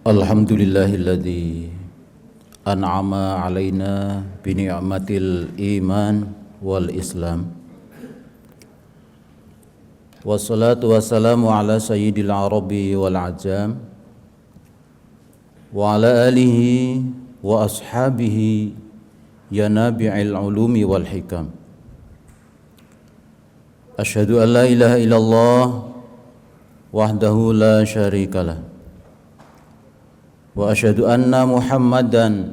Alhamdulillahilladzi an'ama alaina bi ni'matil iman wal islam. Wassalatu wassalamu ala sayyidil arabi wal ajam wa ala alihi wa ashabihi ya nabi'il ulumi wal hikam. Asyhadu an la ilaha illallah wahdahu la syarikalah wa asyhadu anna Muhammadan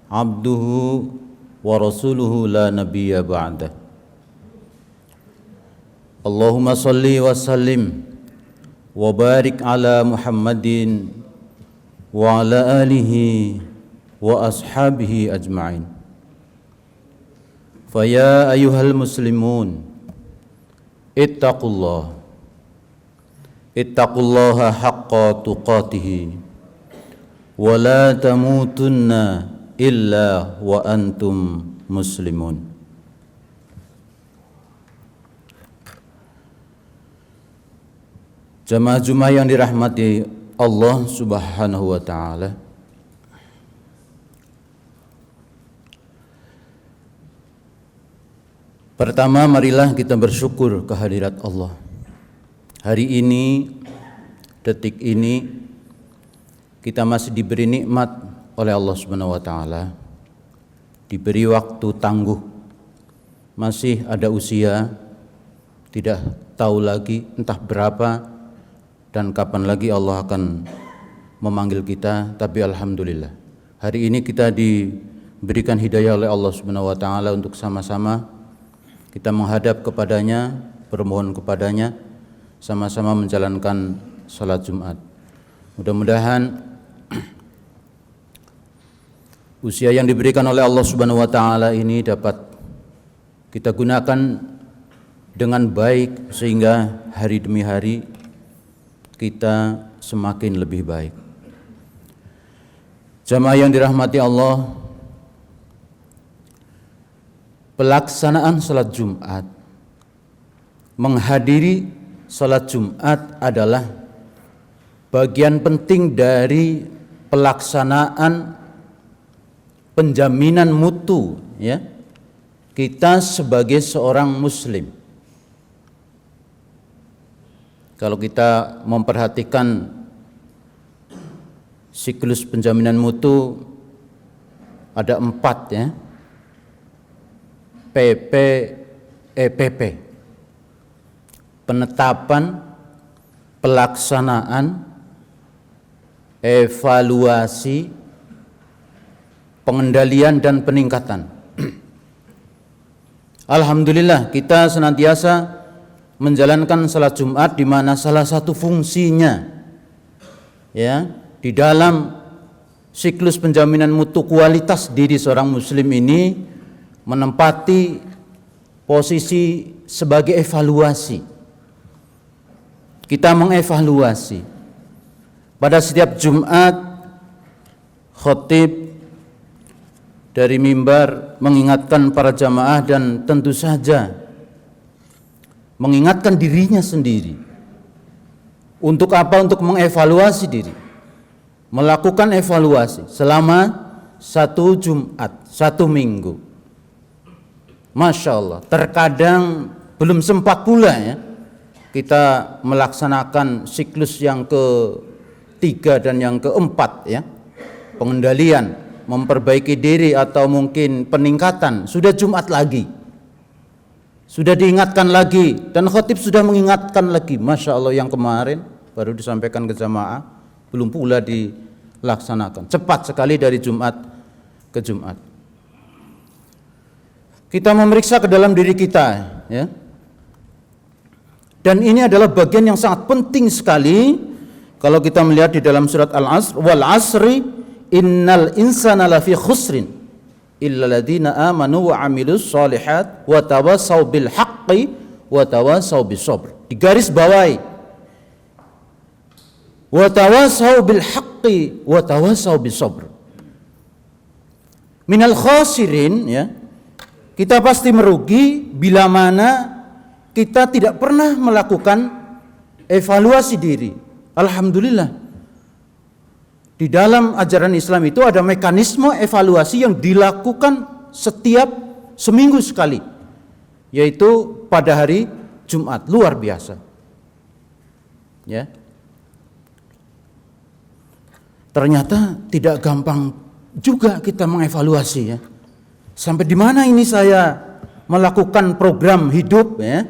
abduhu wa rasuluhu la nabiyya ba'dah. Allahumma salli wa sallim wa barik ala Muhammadin wa ala alihi wa ashabihi ajma'in. Fa ya ayyuhal muslimun ittaqullaha haqqa tuqatih wa la tamutunna illa wa antum muslimun. Jamaah Jumat yang dirahmati Allah Subhanahu wa taala. Pertama, marilah kita bersyukur kehadirat Allah. Hari ini, detik ini, kita masih diberi nikmat oleh Allah Subhanahu wa taala. Diberi waktu tangguh. Masih ada usia, tidak tahu lagi entah berapa dan kapan lagi Allah akan memanggil kita, tapi alhamdulillah. Hari ini kita diberikan hidayah oleh Allah Subhanahu wa taala untuk sama-sama kita menghadap kepadanya, bermohon kepadanya, sama-sama menjalankan salat Jumat. Mudah-mudahan usia yang diberikan oleh Allah Subhanahu wa taala ini dapat kita gunakan dengan baik sehingga hari demi hari kita semakin lebih baik. Jamaah yang dirahmati Allah, pelaksanaan salat Jumat, menghadiri salat Jumat adalah bagian penting dari pelaksanaan penjaminan mutu, ya, kita sebagai seorang muslim. Kalau kita memperhatikan siklus penjaminan mutu ada 4, ya, PPEPP, penetapan, pelaksanaan, evaluasi, pengendalian dan peningkatan. Alhamdulillah kita senantiasa menjalankan salat Jumat di mana salah satu fungsinya, ya, di dalam siklus penjaminan mutu kualitas diri seorang muslim ini menempati posisi sebagai evaluasi. Kita mengevaluasi. Pada setiap Jumat khatib dari mimbar mengingatkan para jamaah dan tentu saja mengingatkan dirinya sendiri. Untuk apa? Untuk mengevaluasi diri. Melakukan evaluasi selama 1 Jumat, 1 minggu. Masya Allah, terkadang belum sempat pula, ya, kita melaksanakan siklus yang ke-3 dan yang ke-4, ya, pengendalian, memperbaiki diri atau mungkin peningkatan, sudah Jumat lagi, sudah diingatkan lagi, dan khatib sudah mengingatkan lagi. Masya Allah, yang kemarin baru disampaikan ke jamaah, belum pula dilaksanakan. Cepat sekali dari Jumat ke Jumat. Kita memeriksa ke dalam diri kita, ya. Dan ini adalah bagian yang sangat penting sekali kalau kita melihat di dalam surat Al-Asr, wal asri innal insana lafi khusrin illa alladziina aamanu wa 'amilus shalihat wa tawassaw bil haqqi wa tawassaw bis sabr. Digaris bawahi. Wa tawassaw bil haqqi wa tawassaw bis sabr. Minal khasirin, ya. Kita pasti merugi bila mana kita tidak pernah melakukan evaluasi diri. Alhamdulillah, Di dalam ajaran Islam itu ada mekanisme evaluasi yang dilakukan setiap seminggu sekali, yaitu pada hari Jumat. Luar biasa. Ya. Ternyata tidak gampang juga kita mengevaluasi, ya. Sampai di mana ini saya melakukan program hidup, ya.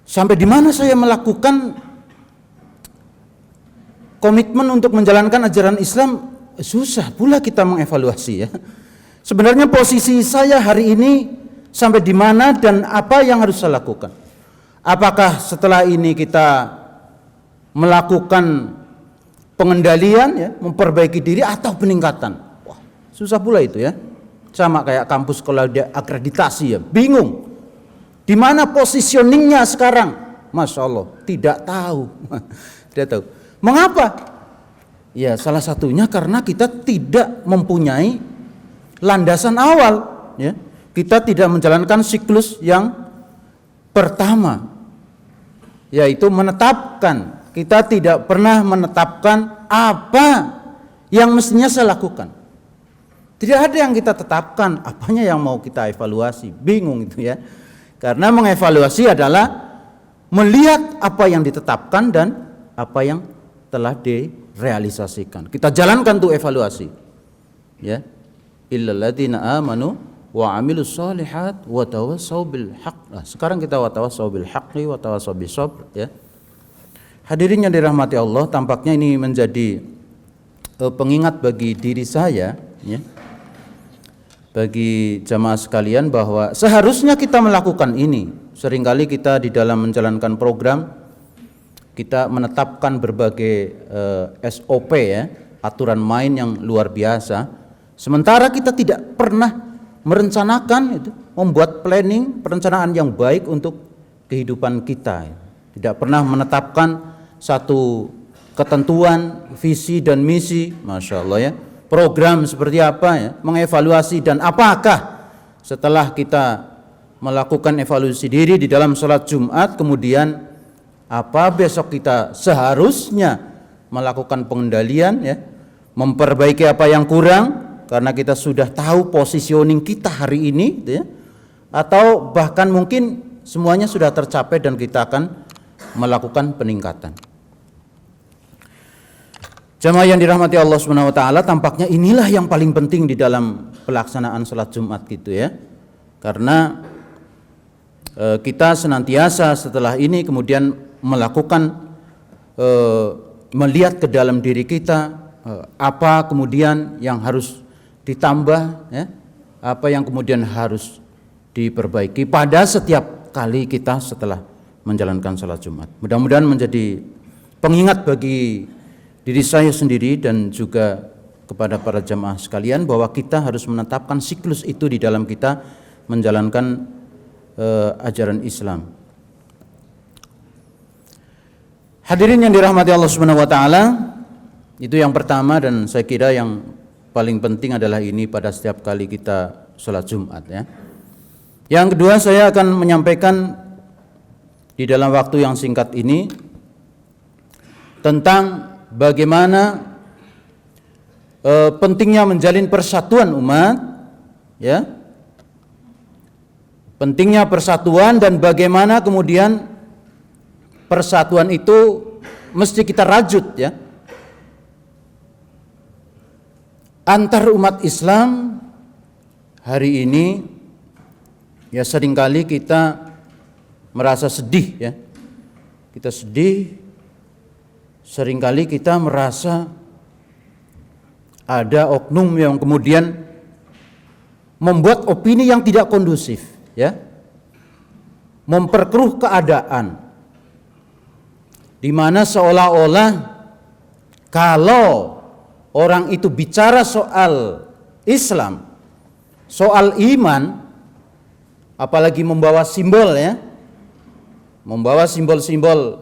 Sampai di mana saya melakukan komitmen untuk menjalankan ajaran Islam. Susah pula kita mengevaluasi, ya. Sebenarnya posisi saya hari ini sampai di mana dan apa yang harus saya lakukan. Apakah setelah ini kita melakukan pengendalian, ya, memperbaiki diri, atau peningkatan? Wah, susah pula itu, ya. Sama kayak kampus kalau dia akreditasi, ya, bingung. Di mana positioningnya sekarang? Masya Allah, tidak tahu. Tidak tahu. Mengapa? Ya, salah satunya karena kita tidak mempunyai landasan awal, ya. Kita tidak menjalankan siklus yang pertama, yaitu menetapkan. Kita tidak pernah menetapkan apa yang mestinya saya lakukan. Tidak ada yang kita tetapkan, apanya yang mau kita evaluasi. Bingung itu, ya. Karena mengevaluasi adalah melihat apa yang ditetapkan dan apa yang telah direalisasikan. Kita jalankan tuh evaluasi, ya. Illal ladzina amanu wa amilus solihat wa tawassaw bil haqq. Nah, sekarang kita wa tawassaw bil haqqi wa tawassaw bis sabr, ya. Hadirin yang dirahmati Allah, tampaknya ini menjadi pengingat bagi diri saya, ya, bagi jamaah sekalian, bahwa seharusnya kita melakukan ini. Seringkali kita di dalam menjalankan program, kita menetapkan berbagai SOP, ya, aturan main yang luar biasa. Sementara kita tidak pernah merencanakan itu, membuat planning, perencanaan yang baik untuk kehidupan kita. Tidak pernah menetapkan satu ketentuan, visi dan misi, Masya Allah, ya. Program seperti apa, ya, mengevaluasi, dan apakah setelah kita melakukan evaluasi diri di dalam sholat Jumat, kemudian apa besok kita seharusnya melakukan pengendalian, ya, memperbaiki apa yang kurang karena kita sudah tahu positioning kita hari ini, ya, atau bahkan mungkin semuanya sudah tercapai dan kita akan melakukan peningkatan. Jamaah yang dirahmati Allah Subhanahu wa taala, tampaknya inilah yang paling penting di dalam pelaksanaan salat Jumat gitu, ya. Karena kita senantiasa setelah ini kemudian melakukan melihat ke dalam diri kita, apa kemudian yang harus ditambah, ya, apa yang kemudian harus diperbaiki pada setiap kali kita setelah menjalankan salat Jumat. Mudah-mudahan menjadi pengingat bagi diri saya sendiri dan juga kepada para jamaah sekalian bahwa kita harus menetapkan siklus itu di dalam kita menjalankan ajaran Islam. Hadirin yang dirahmati Allah Subhanahu wa taala, itu yang pertama dan saya kira yang paling penting adalah ini pada setiap kali kita sholat Jumat, ya. Yang kedua, saya akan menyampaikan di dalam waktu yang singkat ini tentang bagaimana pentingnya menjalin persatuan umat, ya, pentingnya persatuan dan bagaimana kemudian persatuan itu mesti kita rajut, ya, antar umat Islam hari ini. Ya, seringkali kita merasa sedih, ya, kita sedih. Seringkali kita merasa ada oknum yang kemudian membuat opini yang tidak kondusif, ya, memperkeruh keadaan, di mana seolah-olah kalau orang itu bicara soal Islam, soal iman, apalagi membawa simbol, ya, membawa simbol-simbol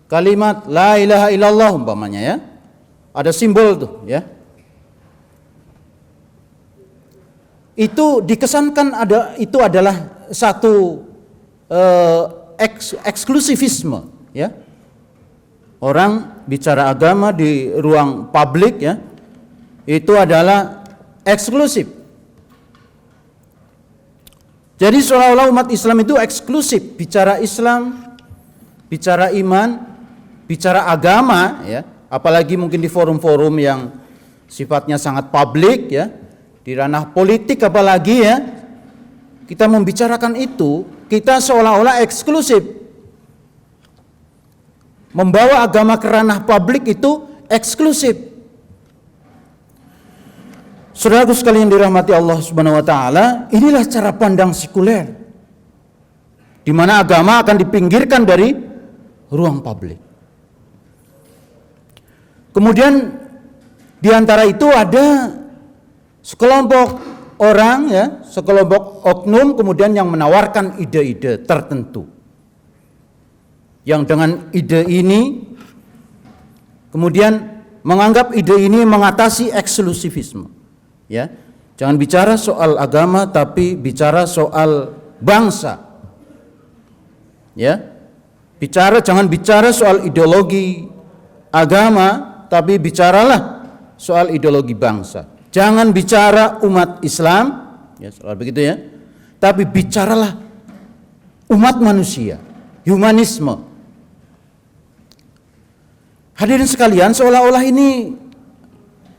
kalimat la ilaha illallah umpamanya, ya, ada simbol tuh, ya, itu dikesankan itu adalah satu eksklusivisme, ya. orang bicara agama di ruang publik ya, itu adalah eksklusif. Jadi seolah-olah umat Islam itu eksklusif bicara Islam, bicara iman, bicara agama ya, apalagi mungkin di forum-forum yang sifatnya sangat publik ya, di ranah politik apalagi ya, kita membicarakan itu, kita seolah-olah eksklusif. Membawa agama ke ranah publik itu eksklusif. Saudaraku sekalian dirahmati Allah Subhanahu wa taala, inilah cara pandang sekuler, di mana agama akan dipinggirkan dari ruang publik. Kemudian di antara itu ada sekelompok orang ya, sekelompok oknum kemudian yang menawarkan ide-ide tertentu. Yang dengan ide ini kemudian menganggap ide ini mengatasi eksklusivisme. Ya, jangan bicara soal agama tapi bicara soal bangsa. Ya, jangan bicara soal ideologi agama tapi bicaralah soal ideologi bangsa. Jangan bicara umat Islam, ya soal begitu ya, tapi bicaralah umat manusia, humanisme. Hadirin sekalian, seolah-olah ini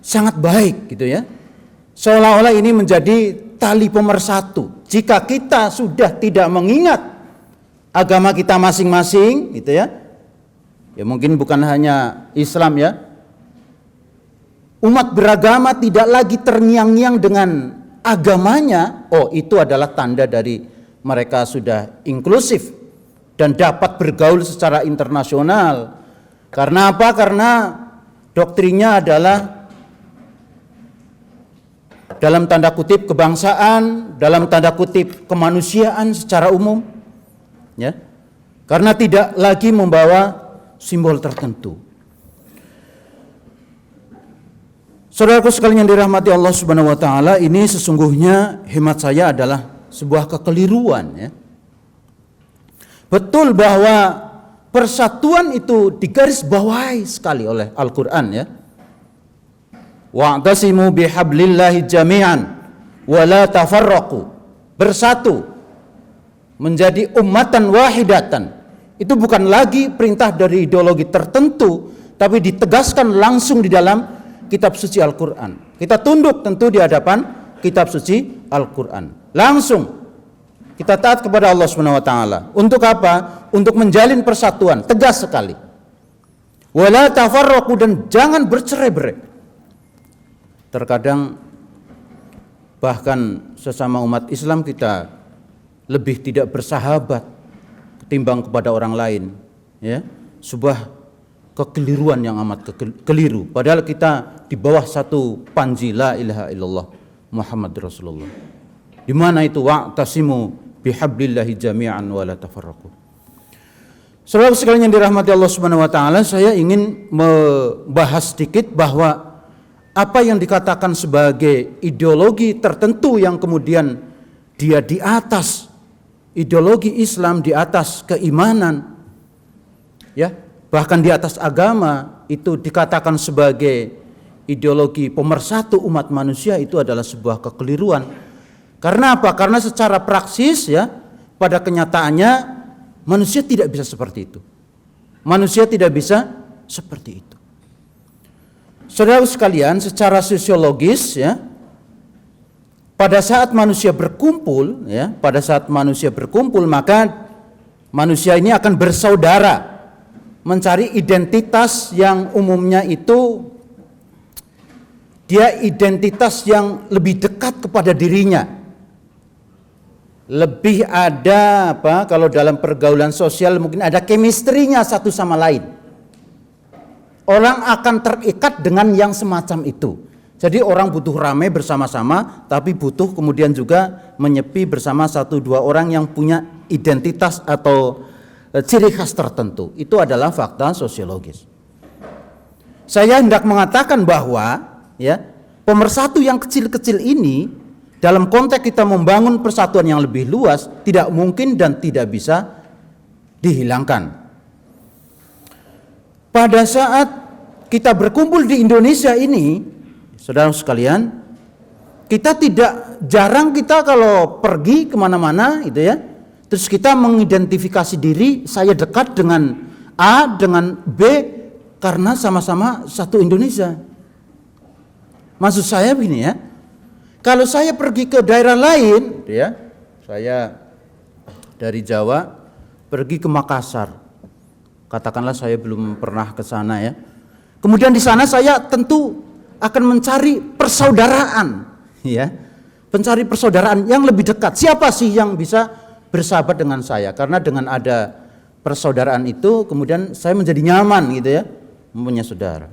sangat baik gitu ya. Seolah-olah ini menjadi tali pemersatu. Jika kita sudah tidak mengingat agama kita masing-masing gitu ya. Ya mungkin bukan hanya Islam ya. Umat beragama tidak lagi terngiang-ngiang dengan agamanya. Oh, itu adalah tanda dari mereka sudah inklusif dan dapat bergaul secara internasional. Karena apa? Karena doktrinnya adalah dalam tanda kutip kebangsaan, dalam tanda kutip kemanusiaan secara umum, ya. Karena tidak lagi membawa simbol tertentu. Saudaraku sekalian yang dirahmati Allah Subhanahu wa taala, ini sesungguhnya hemat saya adalah sebuah kekeliruan ya. Betul bahwa persatuan itu digarisbawahi sekali oleh Al-Quran ya. Wa'tasimu bihablillahi jami'an wa la tafarraqu. Bersatu menjadi ummatan wahidatan. Itu bukan lagi perintah dari ideologi tertentu, tapi ditegaskan langsung di dalam kitab suci Al-Quran. Kita tunduk tentu di hadapan kitab suci Al-Quran. Langsung kita taat kepada Allah Subhanahu wa taala. Untuk apa? Untuk menjalin persatuan, tegas sekali. Wala tafarraqu, dan jangan bercerai-berai. Terkadang bahkan sesama umat Islam kita lebih tidak bersahabat ketimbang kepada orang lain, ya. Sebuah kekeliruan yang amat keliru. Padahal kita di bawah satu panji la ilaha illallah Muhammad Rasulullah. Di mana itu wa'tasimu bihablillahi jami'an wa la tafarraqu. Saudara sekalian yang dirahmati Allah Subhanahu wa taala, saya ingin membahas sedikit bahwa apa yang dikatakan sebagai ideologi tertentu yang kemudian dia di atas ideologi Islam, di atas keimanan, ya, bahkan di atas agama, itu dikatakan sebagai ideologi pemersatu umat manusia, itu adalah sebuah kekeliruan. Karena apa? Karena secara praksis ya, pada kenyataannya manusia tidak bisa seperti itu. Manusia tidak bisa seperti itu. Saudara sekalian, secara sosiologis ya, pada saat manusia berkumpul ya, maka manusia ini akan bersaudara, mencari identitas yang umumnya itu dia identitas yang lebih dekat kepada dirinya. Lebih ada apa, kalau dalam pergaulan sosial mungkin ada chemistry-nya satu sama lain. Orang akan terikat dengan yang semacam itu. Jadi orang butuh ramai bersama-sama, tapi butuh kemudian juga menyepi bersama satu dua orang yang punya identitas atau ciri khas tertentu. Itu adalah fakta sosiologis. Saya hendak mengatakan bahwa ya, pemersatu yang kecil-kecil ini dalam konteks kita membangun persatuan yang lebih luas tidak mungkin dan tidak bisa dihilangkan. pada saat kita berkumpul di Indonesia ini, saudara sekalian, kita jarang kita kalau pergi kemana-mana gitu ya, terus kita mengidentifikasi diri, saya dekat dengan A dengan B karena sama-sama satu Indonesia. Maksud saya begini ya, kalau saya pergi ke daerah lain, ya, saya dari Jawa pergi ke Makassar, katakanlah saya belum pernah ke sana ya. Kemudian di sana saya tentu akan mencari persaudaraan, ya, mencari persaudaraan yang lebih dekat. Siapa sih yang bisa bersahabat dengan saya? Karena dengan ada persaudaraan itu, kemudian saya menjadi nyaman gitu ya, mempunyai saudara.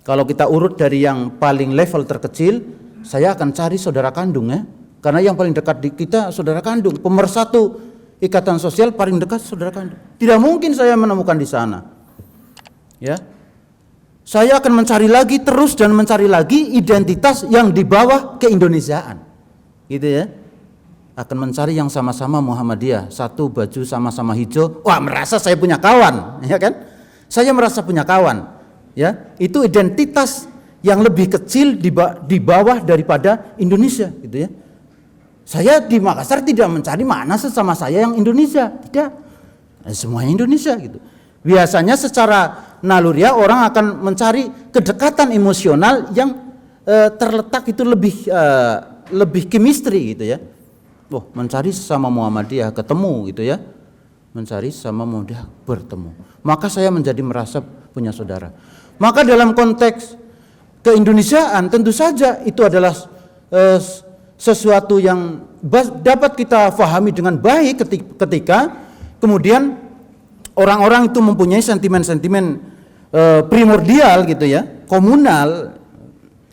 Kalau kita urut dari yang paling level terkecil, saya akan cari saudara kandung ya. Karena yang paling dekat di kita saudara kandung, pemersatu ikatan sosial paling dekat saudara kandung. Tidak mungkin saya menemukan di sana. Ya. Saya akan mencari lagi terus dan mencari lagi identitas yang di bawah keindonesiaan. Gitu ya. Akan mencari yang sama-sama Muhammadiyah, satu baju sama-sama hijau. Wah, merasa saya punya kawan, ya kan? Saya merasa punya kawan. Ya, itu identitas yang lebih kecil di bawah daripada Indonesia, gitu ya. Saya di Makassar tidak mencari mana sesama saya yang Indonesia, tidak. Semuanya Indonesia gitu. Biasanya secara naluriah orang akan mencari kedekatan emosional yang terletak itu lebih chemistry gitu ya. Oh, mencari sesama Muhammadiyah ketemu gitu ya. Mencari sesama Muhammadiyah bertemu. Maka saya menjadi merasa punya saudara. Maka dalam konteks keindonesiaan tentu saja itu adalah sesuatu yang dapat kita pahami dengan baik ketika kemudian orang-orang itu mempunyai sentimen-sentimen primordial gitu ya, komunal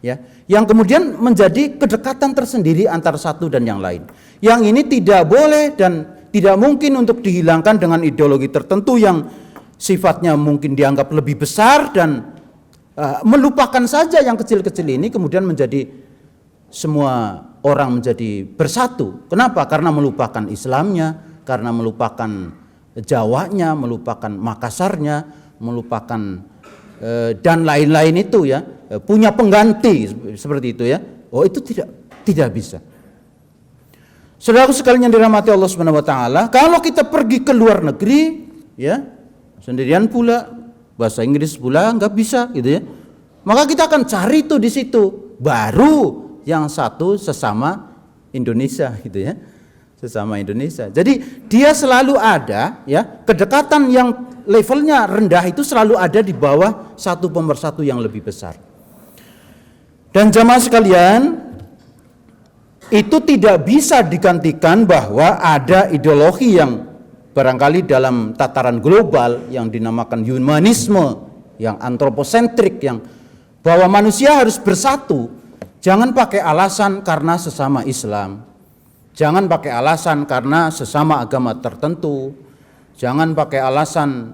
ya, yang kemudian menjadi kedekatan tersendiri antara satu dan yang lain. Yang ini tidak boleh dan tidak mungkin untuk dihilangkan dengan ideologi tertentu yang sifatnya mungkin dianggap lebih besar dan melupakan saja yang kecil-kecil ini, kemudian menjadi semua orang menjadi bersatu. Kenapa? Karena melupakan Islamnya, karena melupakan Jawanya, melupakan Makassarnya, melupakan dan lain-lain itu ya, punya pengganti seperti itu ya. Oh, itu tidak bisa. Saudaraku sekalian yang dirahmati Allah Subhanahu wa taala, kalau kita pergi ke luar negeri ya, sendirian pula, bahasa Inggris pula nggak bisa gitu ya. Maka kita akan cari itu di situ. Baru yang satu sesama Indonesia gitu ya. Sesama Indonesia. Jadi dia selalu ada ya, kedekatan yang levelnya rendah itu selalu ada di bawah satu pemersatu yang lebih besar. Dan jamaah sekalian, itu tidak bisa digantikan bahwa ada ideologi yang barangkali dalam tataran global yang dinamakan humanisme, yang antroposentrik, yang bahwa manusia harus bersatu. Jangan pakai alasan karena sesama Islam, jangan pakai alasan karena sesama agama tertentu, jangan pakai alasan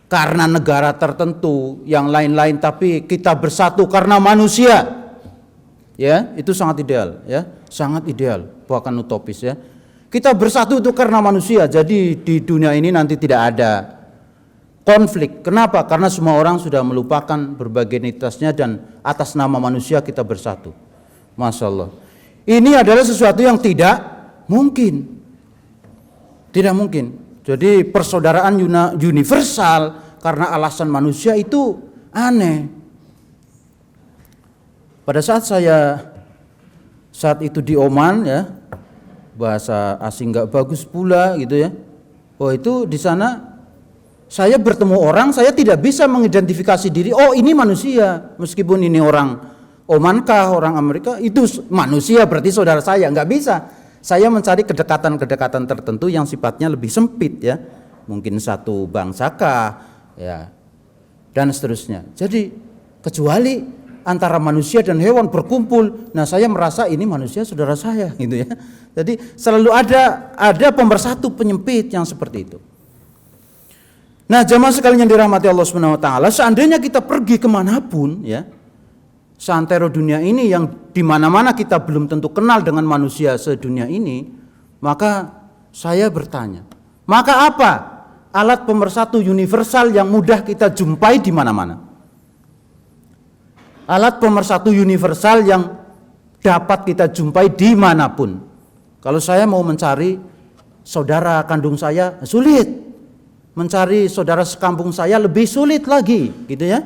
karena negara tertentu, yang lain-lain, tapi kita bersatu karena manusia. Ya, itu sangat ideal ya, sangat ideal, bahkan utopis ya. Kita bersatu itu karena manusia. Jadi di dunia ini nanti tidak ada konflik. Kenapa? Karena semua orang sudah melupakan berbagai identitasnya dan atas nama manusia kita bersatu. Masya Allah. Ini adalah sesuatu yang tidak mungkin. Tidak mungkin. Jadi persaudaraan universal karena alasan manusia itu aneh. Pada saat itu di Oman ya, bahasa asing nggak bagus pula gitu ya. Oh, itu di sana saya bertemu orang, saya tidak bisa mengidentifikasi diri. Oh, ini manusia, meskipun ini orang Omankah, orang Amerika, itu manusia berarti saudara saya. Nggak bisa. Saya mencari kedekatan-kedekatan tertentu yang sifatnya lebih sempit ya, mungkin satu bangsakah ya, dan seterusnya. Jadi kecuali antara manusia dan hewan berkumpul, nah saya merasa ini manusia saudara saya gitu ya. Jadi selalu ada pemersatu penyempit yang seperti itu. Nah, jamaah sekalian yang dirahmati Allah Subhanahu wa taala, seandainya kita pergi kemanapun ya, seantero dunia ini yang dimana-mana kita belum tentu kenal dengan manusia sedunia ini, maka saya bertanya, maka apa alat pemersatu universal yang mudah kita jumpai di mana-mana. Alat pemersatu universal yang dapat kita jumpai dimanapun. Kalau saya mau mencari saudara kandung saya, sulit. Mencari saudara sekampung saya lebih sulit lagi, gitu ya.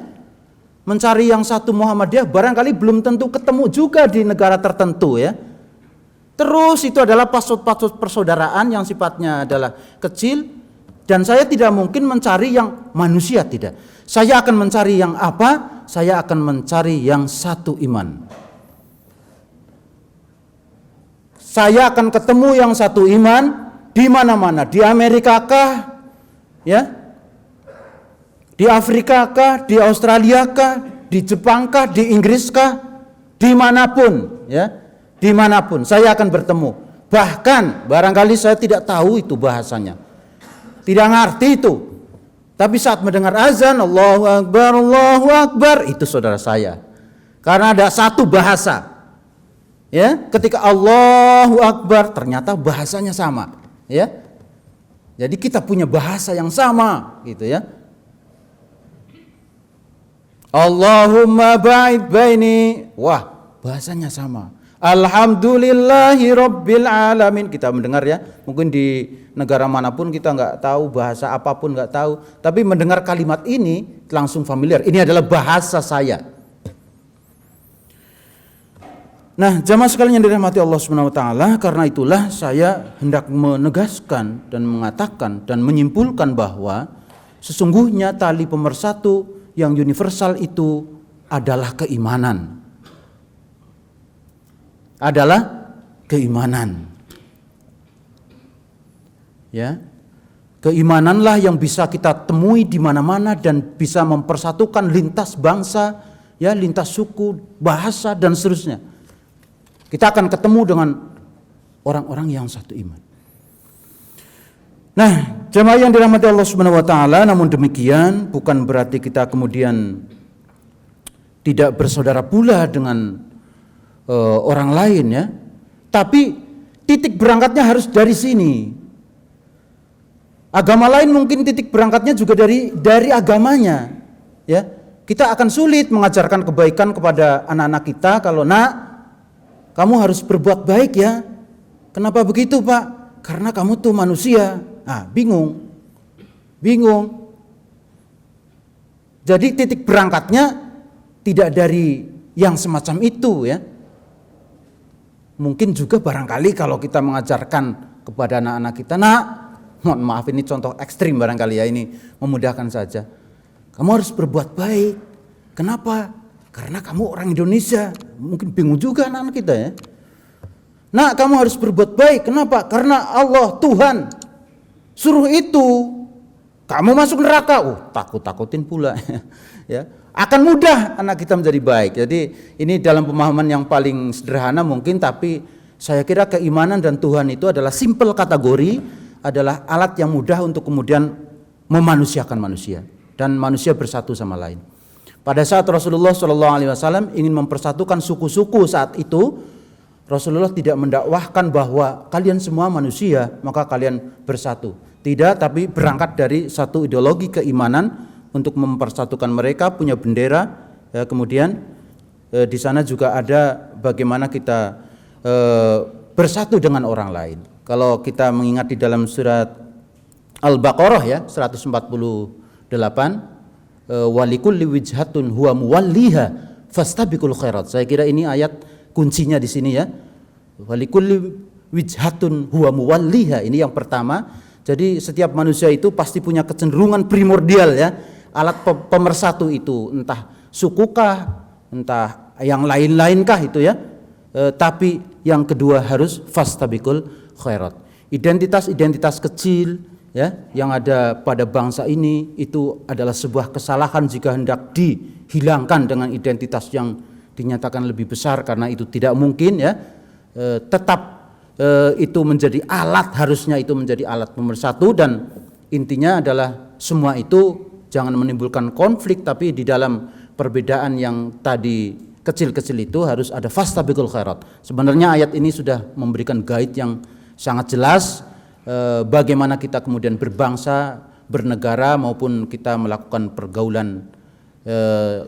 Mencari yang satu Muhammadiyah barangkali belum tentu ketemu juga di negara tertentu ya. Terus itu adalah pasut-pasut persaudaraan yang sifatnya adalah kecil, dan saya tidak mungkin mencari yang manusia, tidak. Saya akan mencari yang apa? Saya akan mencari yang satu iman. Saya akan ketemu yang satu iman di mana-mana, di Amerika kah? Ya? Di Afrika kah? Di Australia kah? Di Jepang kah? Di Inggris kah? Dimanapun, ya, dimanapun saya akan bertemu. Bahkan barangkali saya tidak tahu itu bahasanya, tidak ngerti itu. Tapi saat mendengar azan, Allahu Akbar, itu saudara saya. Karena ada satu bahasa. Ya, ketika Allahu Akbar ternyata bahasanya sama, ya. Jadi kita punya bahasa yang sama, gitu ya. Allahumma ba'id baini, wah, bahasanya sama. Alhamdulillahi Rabbil Alamin. Kita mendengar ya, mungkin di negara manapun kita nggak tahu, bahasa apapun nggak tahu, tapi mendengar kalimat ini langsung familiar. Ini adalah bahasa saya. Nah, jamaah sekalian yang dirahmati Allah Subhanahu wa taala, karena itulah saya hendak menegaskan dan mengatakan dan menyimpulkan bahwa sesungguhnya tali pemersatu yang universal itu adalah keimanan. Adalah keimanan. Ya. Keimananlah yang bisa kita temui di mana-mana dan bisa mempersatukan lintas bangsa, ya, lintas suku, bahasa dan seterusnya. Kita akan ketemu dengan orang-orang yang satu iman. Nah, jemaah yang dirahmati Allah Subhanahu wa taala, namun demikian bukan berarti kita kemudian tidak bersaudara pula dengan orang lain ya. Tapi titik berangkatnya harus dari sini. Agama lain mungkin titik berangkatnya juga dari agamanya. Ya, kita akan sulit mengajarkan kebaikan kepada anak-anak kita kalau kamu harus berbuat baik ya. Kenapa begitu, Pak? Karena kamu tuh manusia. Bingung. Jadi titik berangkatnya tidak dari yang semacam itu ya. Mungkin juga barangkali kalau kita mengajarkan kepada anak-anak kita, mohon maaf ini contoh ekstrim barangkali ya, ini memudahkan saja. Kamu harus berbuat baik. Kenapa? Karena kamu orang Indonesia. Mungkin bingung juga anak-anak kita ya. Kamu harus berbuat baik. Kenapa? Karena Allah Tuhan suruh itu. Kamu masuk neraka. Takut-takutin pula ya. Akan mudah anak kita menjadi baik. Jadi ini dalam pemahaman yang paling sederhana mungkin, tapi saya kira keimanan dan Tuhan itu adalah simple kategori, adalah alat yang mudah untuk kemudian memanusiakan manusia dan manusia bersatu sama lain. Pada saat Rasulullah SAW ingin mempersatukan suku-suku saat itu, Rasulullah tidak mendakwahkan bahwa kalian semua manusia maka kalian bersatu. Tidak, tapi berangkat dari satu ideologi keimanan untuk mempersatukan mereka, punya bendera ya, kemudian di sana juga ada bagaimana kita bersatu dengan orang lain. Kalau kita mengingat di dalam surat Al-Baqarah ya 148, walikulli wijhatun huwa muwalliha fastabiqul khairat. Saya kira ini ayat kuncinya di sini ya. Walikulli wijhatun huwa muwalliha, ini yang pertama. Jadi setiap manusia itu pasti punya kecenderungan primordial ya. Alat pemersatu itu entah sukukah, entah yang lain-lainkah itu ya. Tapi yang kedua harus fastabiqul khairat. Identitas-identitas kecil ya yang ada pada bangsa ini itu adalah sebuah kesalahan jika hendak dihilangkan dengan identitas yang dinyatakan lebih besar, karena itu tidak mungkin ya. Tetap itu menjadi alat, harusnya itu menjadi alat pemersatu, dan intinya adalah semua itu jangan menimbulkan konflik, tapi di dalam perbedaan yang tadi kecil-kecil itu harus ada fastabiqul khairat. Sebenarnya ayat ini sudah memberikan guide yang sangat jelas bagaimana kita kemudian berbangsa, bernegara maupun kita melakukan pergaulan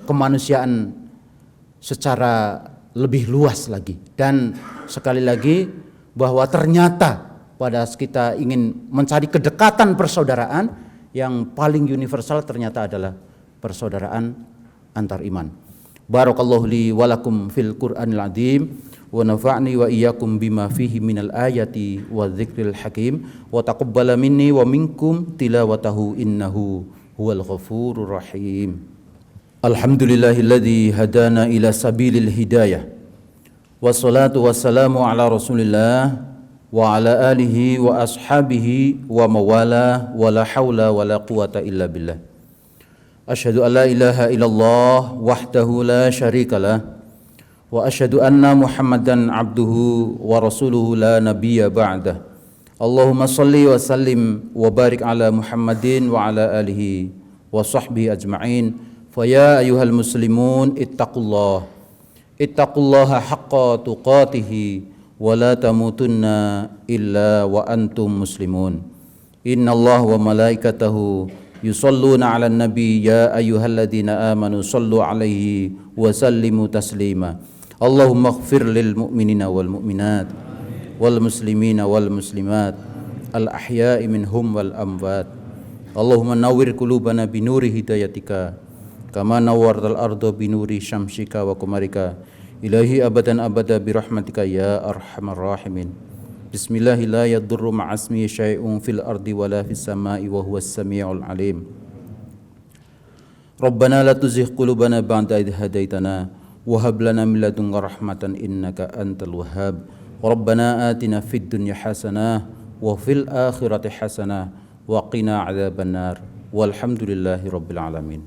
kemanusiaan secara lebih luas lagi. Dan sekali lagi bahwa ternyata pada kita ingin mencari kedekatan persaudaraan, yang paling universal ternyata adalah persaudaraan antar iman. Barakallahu li wa lakum fil Qur'anil azim wa nafa'ni wa iyyakum bima fihi minal ayati wa dzikril hakim wa taqabbala minni wa minkum tilawatahu innahu huwal ghafurur rahim. Alhamdulillahilladzi hadana ila sabilil hidayah. Wassalatu wassalamu ala Rasulillah wa ala alihi wa ashabihi wa mawala wa la hawla wa la quwata illa billah. Asyhadu an la ilaha illallah wahdahu la syarikalah wa asyhadu anna Muhammadan abduhu wa rasuluhu la nabiyya ba'dah. Allahumma salli wa sallim wa barik ala Muhammadin wa ala alihi wa sahbihi ajma'in. Fa ya ayyuhal muslimun ittaqullaha haqqa tuqatih wa la tamutunna illa wa antum muslimun. Innallaha wa malaikatahu yusalluna 'alan nabi ya ayyuhalladzina amanu sallu 'alaihi wa sallimu taslima. Allahumma ighfir lil mu'minina wal mu'minat wal muslimina wal muslimat al ahya'i minhum wal amwat. Allahumma nawwir qulubana bi nuri hidayatika kama nawwartal arda bi nuri syamsika wa qamarika ilahi abadan abada bi rahmatika ya arhamar rahimin. Bismillah la yadurru ma'asmi syai'un fil ardi wala fis sama'i wa huwas samiul alim. Rabbana la tuzigh qulubana ba'da idh hadaitana wa hab lana min ladunka rahmatan innaka antal wahhab. Rabbana atina fid dunya hasanah wa fil akhirati hasanah wa qina adzabannar. Walhamdulillahi rabbil alamin.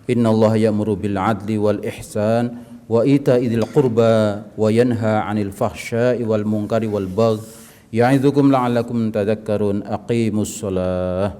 Innallaha ya'muru bil 'adli wal ihsan wa ita'i dzil qurba wa yanha 'anil fahsya'i wal munkari wal baghi ya'idzukum la'allakum tadhakkarun. Aqimus shalah.